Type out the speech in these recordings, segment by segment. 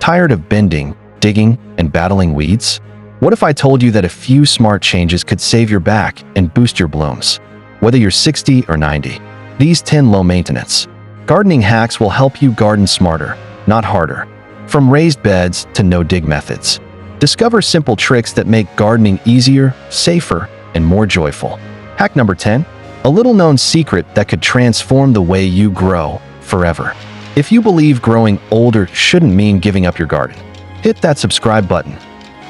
Tired of bending, digging, and battling weeds? What if I told you that a few smart changes could save your back and boost your blooms? Whether you're 60 or 90, these 10 low-maintenance gardening hacks will help you garden smarter, not harder. From raised beds to no-dig methods, discover simple tricks that make gardening easier, safer, and more joyful. Hack number 10. A little-known secret that could transform the way you grow forever. If you believe growing older shouldn't mean giving up your garden, hit that subscribe button.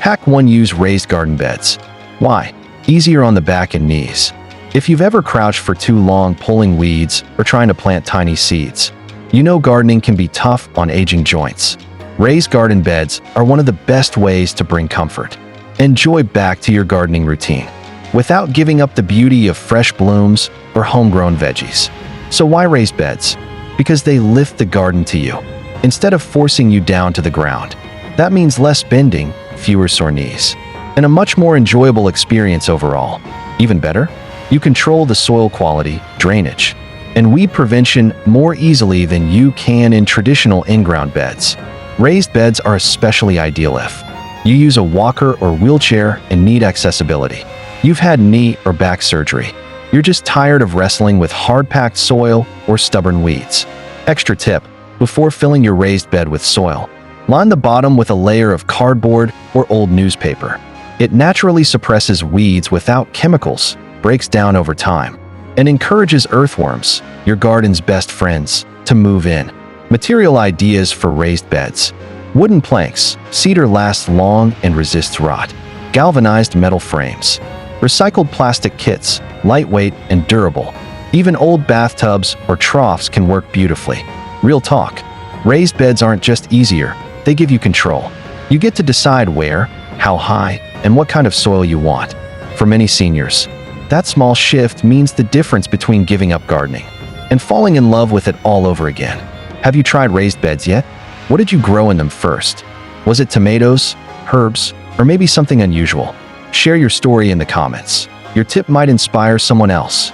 Hack 1. Use raised garden beds. Why? Easier on the back and knees. If you've ever crouched for too long pulling weeds or trying to plant tiny seeds, you know gardening can be tough on aging joints. Raised garden beds are one of the best ways to bring comfort and joy back to your gardening routine, without giving up the beauty of fresh blooms or homegrown veggies. So why raised beds? Because they lift the garden to you, instead of forcing you down to the ground. That means less bending, fewer sore knees, and a much more enjoyable experience overall. Even better, you control the soil quality, drainage, and weed prevention more easily than you can in traditional in-ground beds. Raised beds are especially ideal if you use a walker or wheelchair and need accessibility. You've had knee or back surgery. You're just tired of wrestling with hard-packed soil or stubborn weeds. Extra tip: before filling your raised bed with soil, line the bottom with a layer of cardboard or old newspaper. It naturally suppresses weeds without chemicals, breaks down over time, and encourages earthworms, your garden's best friends, to move in. Material ideas for raised beds: wooden planks. Cedar lasts long and resists rot. Galvanized metal frames. Recycled plastic kits, lightweight and durable. Even old bathtubs or troughs can work beautifully. Real talk, raised beds aren't just easier, they give you control. You get to decide where, how high, and what kind of soil you want. For many seniors, that small shift means the difference between giving up gardening and falling in love with it all over again. Have you tried raised beds yet? What did you grow in them first? Was it tomatoes, herbs, or maybe something unusual? Share your story in the comments. Your tip might inspire someone else.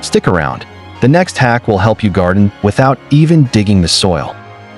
Stick around. The next hack will help you garden without even digging the soil.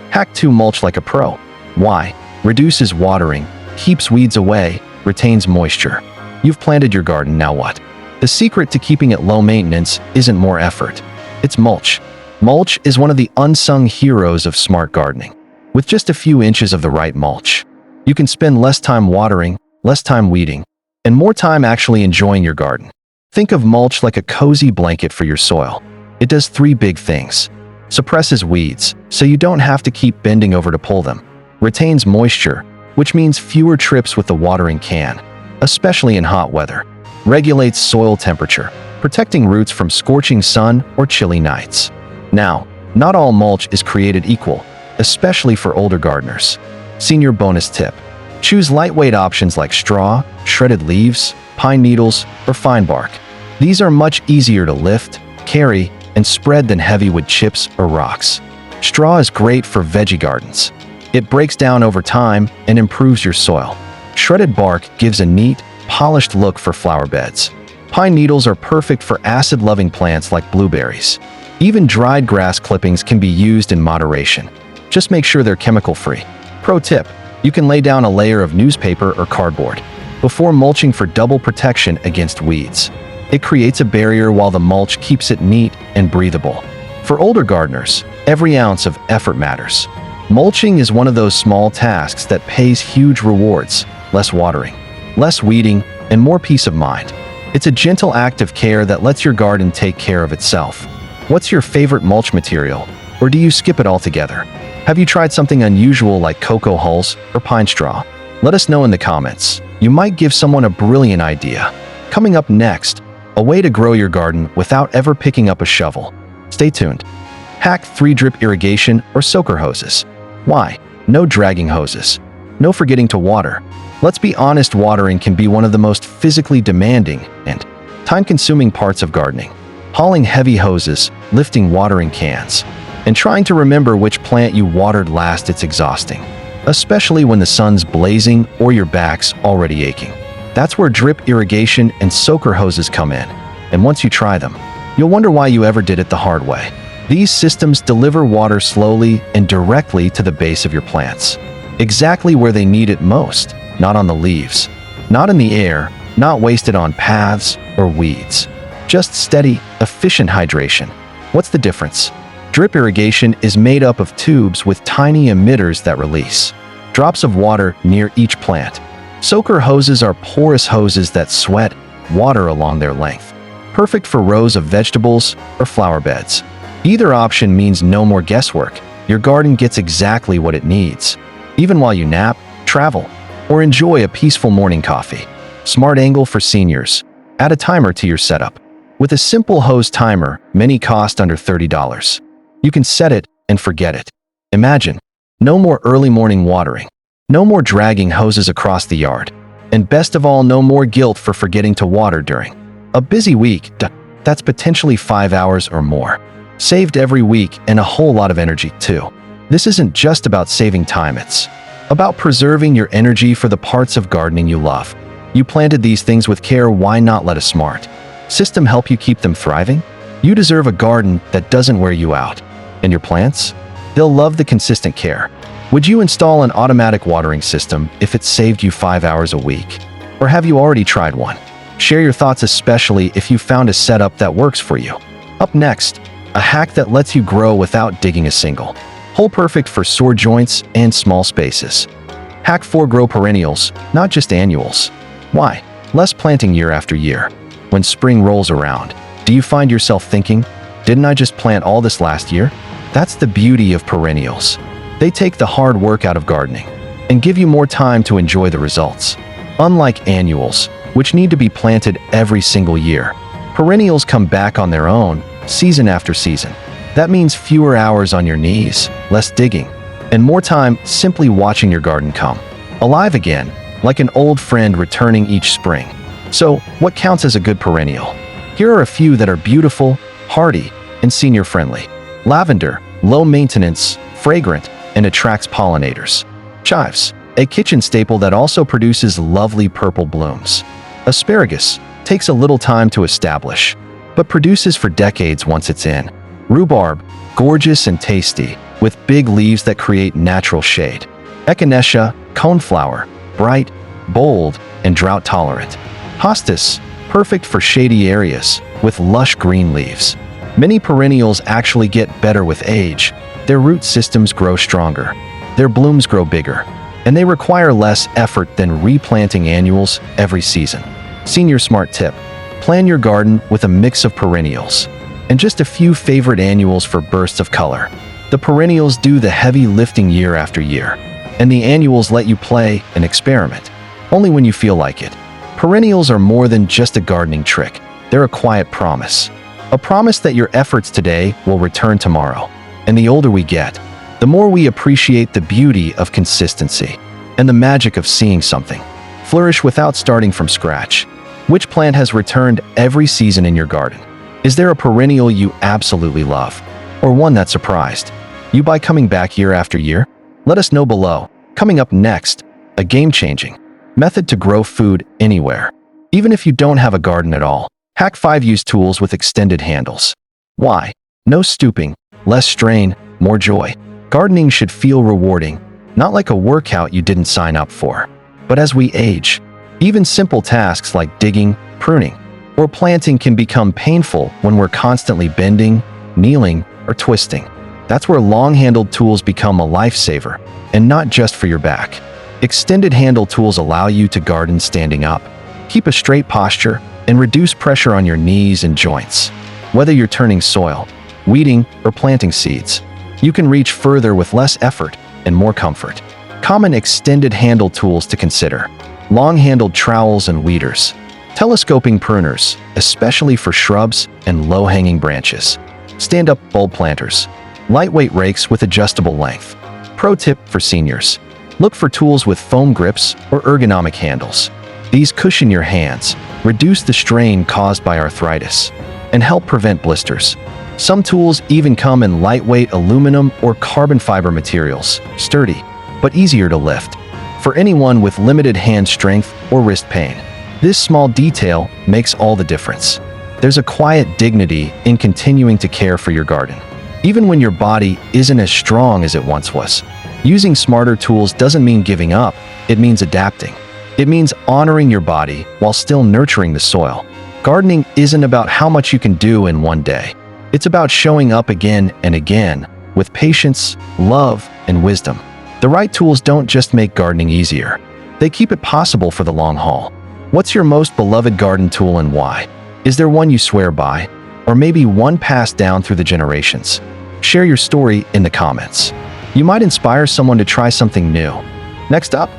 Hack 2. Mulch like a pro. Why? Reduces watering, keeps weeds away, retains moisture. You've planted your garden, now what? The secret to keeping it low maintenance isn't more effort. It's mulch. Mulch is one of the unsung heroes of smart gardening. With just a few inches of the right mulch, you can spend less time watering, less time weeding, and more time actually enjoying your garden. Think of mulch like a cozy blanket for your soil. It does 3 big things. Suppresses weeds, so you don't have to keep bending over to pull them. Retains moisture, which means fewer trips with the watering can, especially in hot weather. Regulates soil temperature, protecting roots from scorching sun or chilly nights. Now, not all mulch is created equal, especially for older gardeners. Senior bonus tip: choose lightweight options like straw, shredded leaves, pine needles, or fine bark. These are much easier to lift, carry, and spread than heavy wood chips or rocks. Straw is great for veggie gardens. It breaks down over time and improves your soil. Shredded bark gives a neat, polished look for flower beds. Pine needles are perfect for acid-loving plants like blueberries. Even dried grass clippings can be used in moderation. Just make sure they're chemical-free. Pro tip: you can lay down a layer of newspaper or cardboard before mulching for double protection against weeds. It creates a barrier while the mulch keeps it neat and breathable. For older gardeners, every ounce of effort matters. Mulching is one of those small tasks that pays huge rewards: less watering, less weeding, and more peace of mind. It's a gentle act of care that lets your garden take care of itself. What's your favorite mulch material, or do you skip it altogether? Have you tried something unusual like cocoa hulls or pine straw? Let us know in the comments. You might give someone a brilliant idea. Coming up next, a way to grow your garden without ever picking up a shovel. Stay tuned. Hack 3. Drip irrigation or soaker hoses. Why? No dragging hoses. No forgetting to water. Let's be honest, watering can be one of the most physically demanding and time-consuming parts of gardening. Hauling heavy hoses, lifting watering cans, and trying to remember which plant you watered last, it's exhausting, especially when the sun's blazing or your back's already aching. That's where drip irrigation and soaker hoses come in, and once you try them, you'll wonder why you ever did it the hard way. These systems deliver water slowly and directly to the base of your plants. exactly where they need it most, not on the leaves, not in the air, not wasted on paths or weeds. Just steady, efficient hydration. What's the difference? Drip irrigation is made up of tubes with tiny emitters that release drops of water near each plant. Soaker hoses are porous hoses that sweat water along their length, perfect for rows of vegetables or flower beds. Either option means no more guesswork. Your garden gets exactly what it needs, even while you nap, travel, or enjoy a peaceful morning coffee. Smart angle for seniors. Add a timer to your setup. With a simple hose timer, many cost under $30. You can set it and forget it. Imagine, no more early morning watering, no more dragging hoses across the yard, and best of all, no more guilt for forgetting to water during a busy week. That's potentially 5 hours or more. Saved every week and a whole lot of energy too. This isn't just about saving time, it's about preserving your energy for the parts of gardening you love. You planted these things with care, why not let a smart system help you keep them thriving? You deserve a garden that doesn't wear you out. And your plants? They'll love the consistent care. Would you install an automatic watering system if it saved you 5 hours a week? Or have you already tried one? Share your thoughts, especially if you found a setup that works for you. Up next, a hack that lets you grow without digging a single hole, perfect for sore joints and small spaces. Hack 4: grow perennials, not just annuals. Why? Less planting year after year. When spring rolls around, do you find yourself thinking, didn't I just plant all this last year? That's the beauty of perennials. They take the hard work out of gardening and give you more time to enjoy the results. Unlike annuals, which need to be planted every single year, perennials come back on their own, season after season. That means fewer hours on your knees, less digging, and more time simply watching your garden come alive again, like an old friend returning each spring. So, what counts as a good perennial? Here are a few that are beautiful, hardy, and senior-friendly. Lavender, low maintenance, fragrant, and attracts pollinators. Chives, a kitchen staple that also produces lovely purple blooms. Asparagus, takes a little time to establish, but produces for decades once it's in. Rhubarb, gorgeous and tasty, with big leaves that create natural shade. Echinacea, coneflower, bright, bold, and drought-tolerant. Hostas, perfect for shady areas, with lush green leaves. Many perennials actually get better with age. Their root systems grow stronger, their blooms grow bigger, and they require less effort than replanting annuals every season. Senior smart tip: plan your garden with a mix of perennials and just a few favorite annuals for bursts of color. The perennials do the heavy lifting year after year, and the annuals let you play and experiment, only when you feel like it. Perennials are more than just a gardening trick. They're a quiet promise. A promise that your efforts today will return tomorrow. And the older we get, the more we appreciate the beauty of consistency and the magic of seeing something flourish without starting from scratch. Which plant has returned every season in your garden? Is there a perennial you absolutely love? Or one that surprised you by coming back year after year? Let us know below. Coming up next, a game-changing method to grow food anywhere, even if you don't have a garden at all. Hack 5: use tools with extended handles. Why? No stooping, less strain, more joy. Gardening should feel rewarding, not like a workout you didn't sign up for. But as we age, even simple tasks like digging, pruning, or planting can become painful when we're constantly bending, kneeling, or twisting. That's where long-handled tools become a lifesaver, and not just for your back. Extended handle tools allow you to garden standing up, keep a straight posture, and reduce pressure on your knees and joints. Whether you're turning soil, weeding, or planting seeds, you can reach further with less effort and more comfort. Common extended handle tools to consider: long-handled trowels and weeders, telescoping pruners, especially for shrubs and low-hanging branches, stand-up bulb planters, lightweight rakes with adjustable length. Pro tip for seniors: look for tools with foam grips or ergonomic handles. These cushion your hands, reduce the strain caused by arthritis, and help prevent blisters. Some tools even come in lightweight aluminum or carbon fiber materials, sturdy, but easier to lift. For anyone with limited hand strength or wrist pain, this small detail makes all the difference. There's a quiet dignity in continuing to care for your garden, even when your body isn't as strong as it once was. Using smarter tools doesn't mean giving up, it means adapting. It means honoring your body while still nurturing the soil. Gardening isn't about how much you can do in one day. It's about showing up again and again with patience, love, and wisdom. The right tools don't just make gardening easier. They keep it possible for the long haul. What's your most beloved garden tool and why? Is there one you swear by? Or maybe one passed down through the generations? Share your story in the comments. You might inspire someone to try something new. Next up,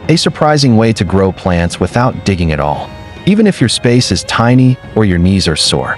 a surprising way to grow plants without digging at all, even if your space is tiny or your knees are sore.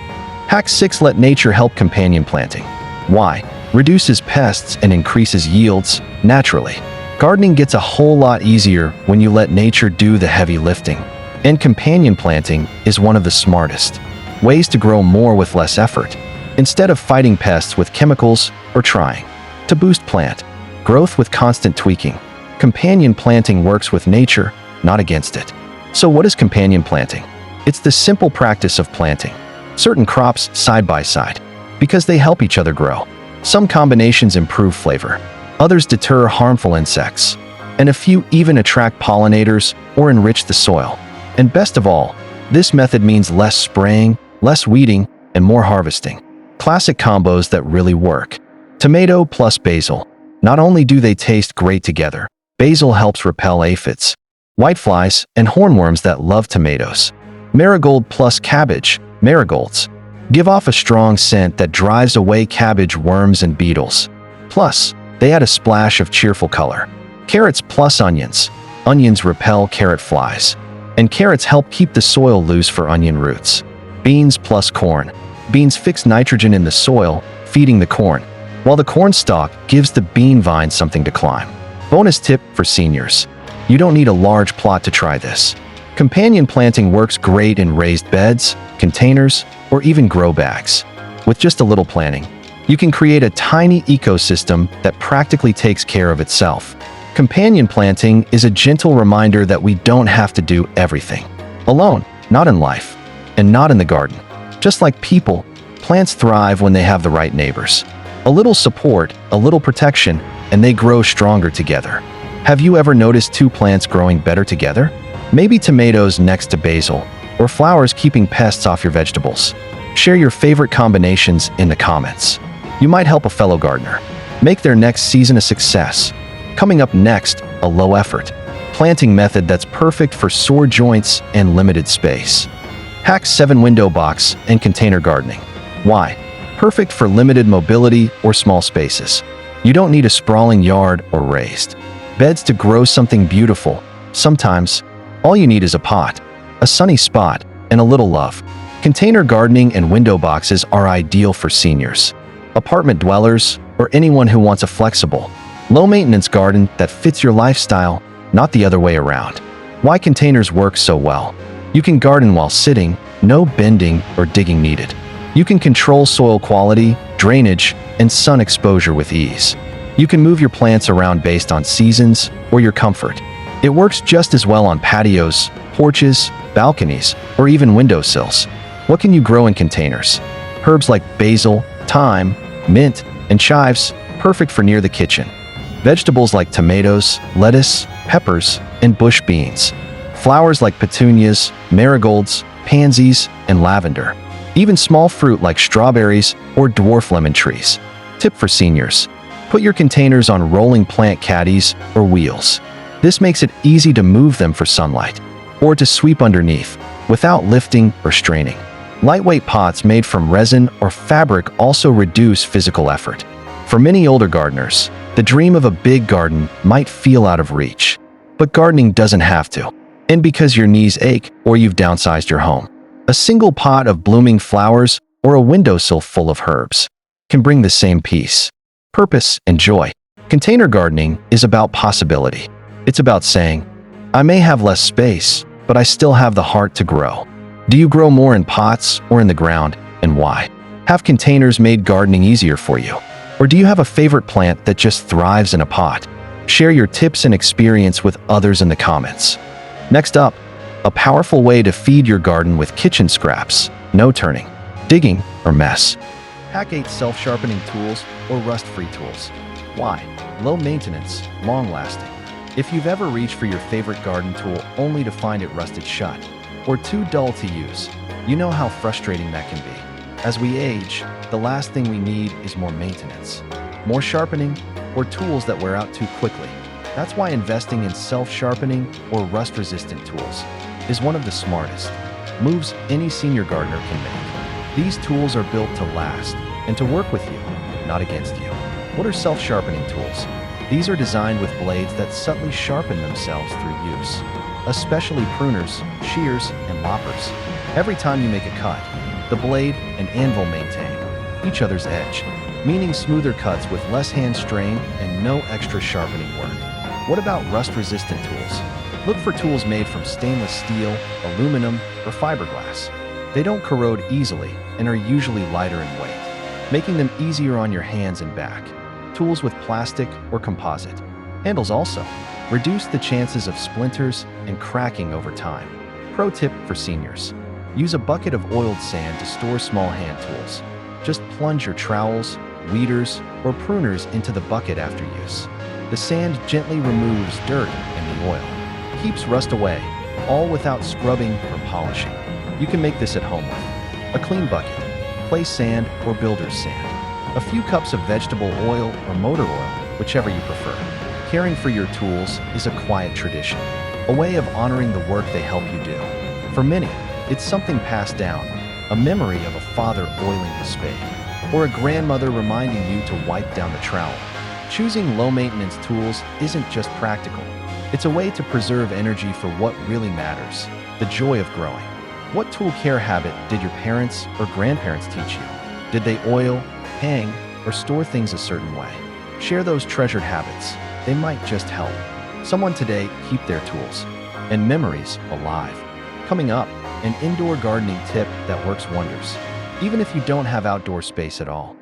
Hack 6. Let nature help companion planting. Why? Reduces pests and increases yields naturally. Gardening gets a whole lot easier when you let nature do the heavy lifting. And companion planting is one of the smartest ways to grow more with less effort, instead of fighting pests with chemicals or trying to boost plant growth with constant tweaking. Companion planting works with nature, not against it. So what is companion planting? It's the simple practice of planting certain crops side by side because they help each other grow. Some combinations improve flavor, others deter harmful insects, and a few even attract pollinators or enrich the soil. And best of all, this method means less spraying, less weeding, and more harvesting. Classic combos that really work. Tomato plus basil. Not only do they taste great together, basil helps repel aphids, whiteflies, and hornworms that love tomatoes. Marigold plus cabbage. Marigolds give off a strong scent that drives away cabbage worms and beetles. Plus, they add a splash of cheerful color. Carrots plus onions. Onions repel carrot flies, and carrots help keep the soil loose for onion roots. Beans plus corn. Beans fix nitrogen in the soil, feeding the corn, while the corn stalk gives the bean vine something to climb. Bonus tip for seniors. You don't need a large plot to try this. Companion planting works great in raised beds, containers, or even grow bags. With just a little planning, you can create a tiny ecosystem that practically takes care of itself. Companion planting is a gentle reminder that we don't have to do everything alone, not in life, and not in the garden. Just like people, plants thrive when they have the right neighbors. A little support, a little protection, and they grow stronger together. Have you ever noticed two plants growing better together? Maybe tomatoes next to basil, or flowers keeping pests off your vegetables. Share your favorite combinations in the comments. You might help a fellow gardener make their next season a success. Coming up next, a low-effort planting method that's perfect for sore joints and limited space. Hack 7. Window box and container gardening. Why? Perfect for limited mobility or small spaces. You don't need a sprawling yard or raised beds to grow something beautiful. Sometimes, all you need is a pot, a sunny spot, and a little love. Container gardening and window boxes are ideal for seniors, apartment dwellers, or anyone who wants a flexible, low-maintenance garden that fits your lifestyle, not the other way around. Why containers work so well? You can garden while sitting, no bending or digging needed. You can control soil quality, drainage, and sun exposure with ease. You can move your plants around based on seasons or your comfort. It works just as well on patios, porches, balconies, or even windowsills. What can you grow in containers? Herbs like basil, thyme, mint, and chives, perfect for near the kitchen. Vegetables like tomatoes, lettuce, peppers, and bush beans. Flowers like petunias, marigolds, pansies, and lavender. Even small fruit like strawberries or dwarf lemon trees. Tip for seniors. Put your containers on rolling plant caddies or wheels. This makes it easy to move them for sunlight or to sweep underneath without lifting or straining. Lightweight pots made from resin or fabric also reduce physical effort. For many older gardeners, the dream of a big garden might feel out of reach. But gardening doesn't have to. And because your knees ache or you've downsized your home, a single pot of blooming flowers or a windowsill full of herbs can bring the same peace, purpose, and joy. Container gardening is about possibility. It's about saying, I may have less space, but I still have the heart to grow. Do you grow more in pots or in the ground, and why? Have containers made gardening easier for you? Or do you have a favorite plant that just thrives in a pot? Share your tips and experience with others in the comments. Next up, a powerful way to feed your garden with kitchen scraps, no turning, digging, or mess. Hack 8 self-sharpening tools or rust-free tools. Why? Low maintenance, long-lasting. If you've ever reached for your favorite garden tool only to find it rusted shut, or too dull to use, you know how frustrating that can be. As we age, the last thing we need is more maintenance, more sharpening, or tools that wear out too quickly. That's why investing in self-sharpening or rust-resistant tools is one of the smartest moves any senior gardener can make. These tools are built to last and to work with you, not against you. What are self-sharpening tools? These are designed with blades that subtly sharpen themselves through use, especially pruners, shears, and loppers. Every time you make a cut, the blade and anvil maintain each other's edge, meaning smoother cuts with less hand strain and no extra sharpening work. What about rust-resistant tools? Look for tools made from stainless steel, aluminum, or fiberglass. They don't corrode easily and are usually lighter in weight, making them easier on your hands and back. Tools with plastic or composite handles also reduce the chances of splinters and cracking over time. Pro tip for seniors: use a bucket of oiled sand to store small hand tools. Just plunge your trowels, weeders, or pruners into the bucket after use. The sand gently removes dirt and the oil, keeps rust away, all without scrubbing or polishing. You can make this at home with a clean bucket, place sand or builder's sand, a few cups of vegetable oil or motor oil, whichever you prefer. Caring for your tools is a quiet tradition, a way of honoring the work they help you do. For many, it's something passed down, a memory of a father oiling the spade, or a grandmother reminding you to wipe down the trowel. Choosing low-maintenance tools isn't just practical. It's a way to preserve energy for what really matters, the joy of growing. What tool care habit did your parents or grandparents teach you? Did they oil, hang, or store things a certain way? Share those treasured habits. They might just help someone today keep their tools and memories alive. Coming up, an indoor gardening tip that works wonders, even if you don't have outdoor space at all.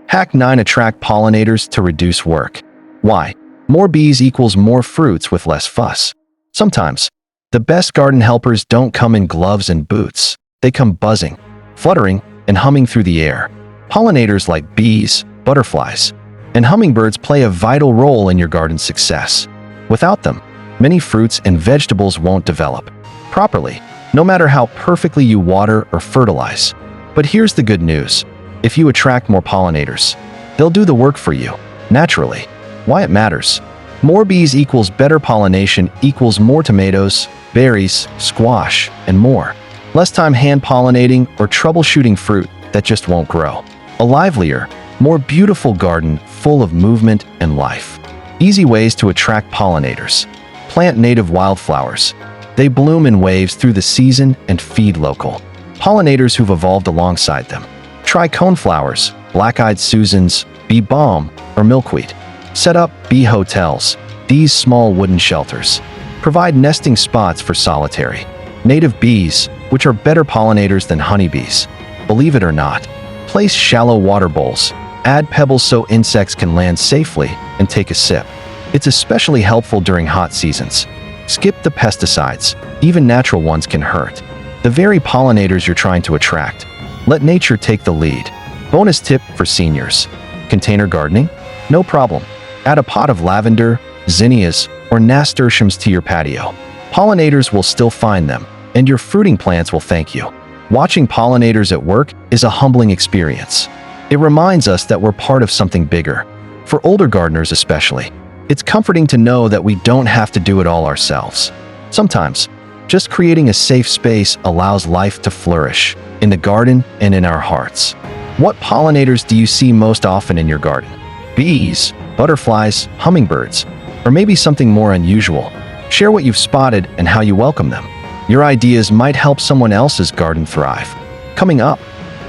Hack 9: Attract pollinators to reduce work. Why? More bees equals more fruits with less fuss. Sometimes, the best garden helpers don't come in gloves and boots. They come buzzing, fluttering, and humming through the air. Pollinators like bees, butterflies, and hummingbirds play a vital role in your garden's success. Without them, many fruits and vegetables won't develop properly, no matter how perfectly you water or fertilize. But here's the good news. If you attract more pollinators, they'll do the work for you, naturally. Why it matters? More bees equals better pollination equals more tomatoes, berries, squash, and more. Less time hand-pollinating or troubleshooting fruit that just won't grow. A livelier, more beautiful garden full of movement and life. Easy ways to attract pollinators. Plant native wildflowers. They bloom in waves through the season and feed local pollinators who've evolved alongside them. Try coneflowers, black-eyed Susans, bee balm, or milkweed. Set up bee hotels. These small wooden shelters provide nesting spots for solitary native bees, which are better pollinators than honeybees. Believe it or not, place shallow water bowls. Add pebbles so insects can land safely and take a sip. It's especially helpful during hot seasons. Skip the pesticides. Even natural ones can hurt the very pollinators you're trying to attract. Let nature take the lead. Bonus tip for seniors. Container gardening? No problem. Add a pot of lavender, zinnias, or nasturtiums to your patio. Pollinators will still find them, and your fruiting plants will thank you. Watching pollinators at work is a humbling experience. It reminds us that we're part of something bigger. For older gardeners especially, it's comforting to know that we don't have to do it all ourselves. Sometimes, just creating a safe space allows life to flourish, in the garden and in our hearts. What pollinators do you see most often in your garden? Bees, butterflies, hummingbirds, or maybe something more unusual? Share what you've spotted and how you welcome them. Your ideas might help someone else's garden thrive. Coming up,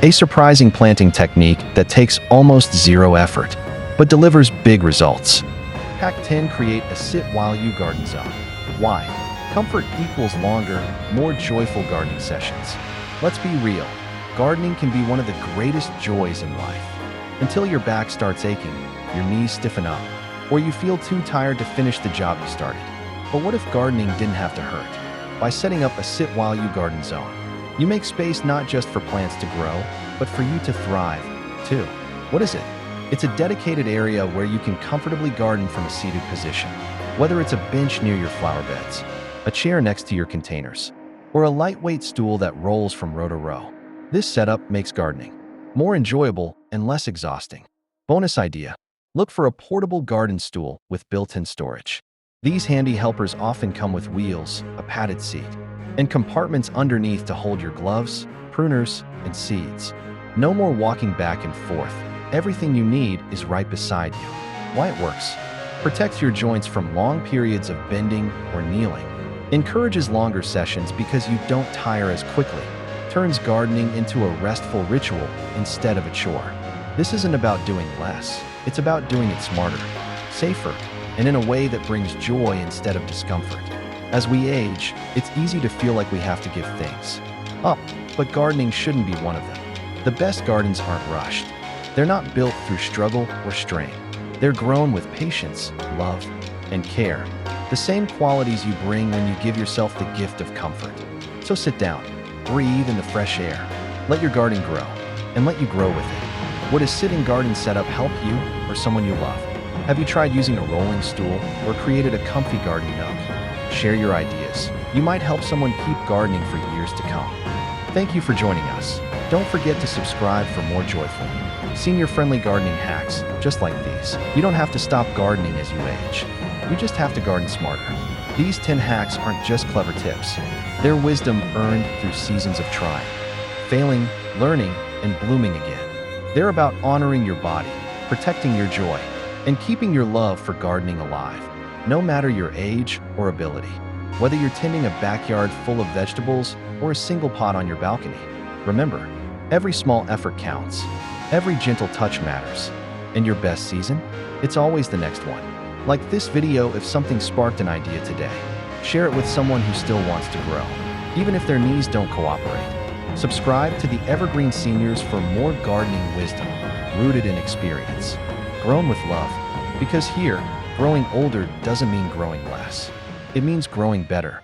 a surprising planting technique that takes almost zero effort, but delivers big results. Hack 10: Create a sit-while-you-garden zone. Why? Comfort equals longer, more joyful gardening sessions. Let's be real. Gardening can be one of the greatest joys in life. Until your back starts aching, your knees stiffen up, or you feel too tired to finish the job you started. But what if gardening didn't have to hurt? By setting up a sit-while-you-garden zone, you make space not just for plants to grow, but for you to thrive, too. What is it? It's a dedicated area where you can comfortably garden from a seated position. Whether it's a bench near your flower beds, a chair next to your containers, or a lightweight stool that rolls from row to row, this setup makes gardening more enjoyable and less exhausting. Bonus idea: look for a portable garden stool with built-in storage. These handy helpers often come with wheels, a padded seat, and compartments underneath to hold your gloves, pruners, and seeds. No more walking back and forth. Everything you need is right beside you. Why it works: protects your joints from long periods of bending or kneeling. Encourages longer sessions because you don't tire as quickly. Turns gardening into a restful ritual instead of a chore. This isn't about doing less. It's about doing it smarter, safer, and in a way that brings joy instead of discomfort. As we age, it's easy to feel like we have to give things up, but gardening shouldn't be one of them. The best gardens aren't rushed. They're not built through struggle or strain. They're grown with patience, love, and care. The same qualities you bring when you give yourself the gift of comfort. So sit down, breathe in the fresh air, let your garden grow, and let you grow with it. Would a sitting garden setup help you or someone you love? Have you tried using a rolling stool or created a comfy garden nook? Share your ideas. You might help someone keep gardening for years to come. Thank you for joining us. Don't forget to subscribe for more joyful, senior-friendly gardening hacks just like these. You don't have to stop gardening as you age. You just have to garden smarter. These 10 hacks aren't just clever tips. They're wisdom earned through seasons of trying, failing, learning, and blooming again. They're about honoring your body, protecting your joy, and keeping your love for gardening alive, no matter your age or ability. Whether you're tending a backyard full of vegetables or a single pot on your balcony, remember, every small effort counts. Every gentle touch matters. And your best season? It's always the next one. Like this video if something sparked an idea today. Share it with someone who still wants to grow, even if their knees don't cooperate. Subscribe to the Evergreen Seniors for more gardening wisdom, rooted in experience. Grown with love, because here, growing older doesn't mean growing less. It means growing better.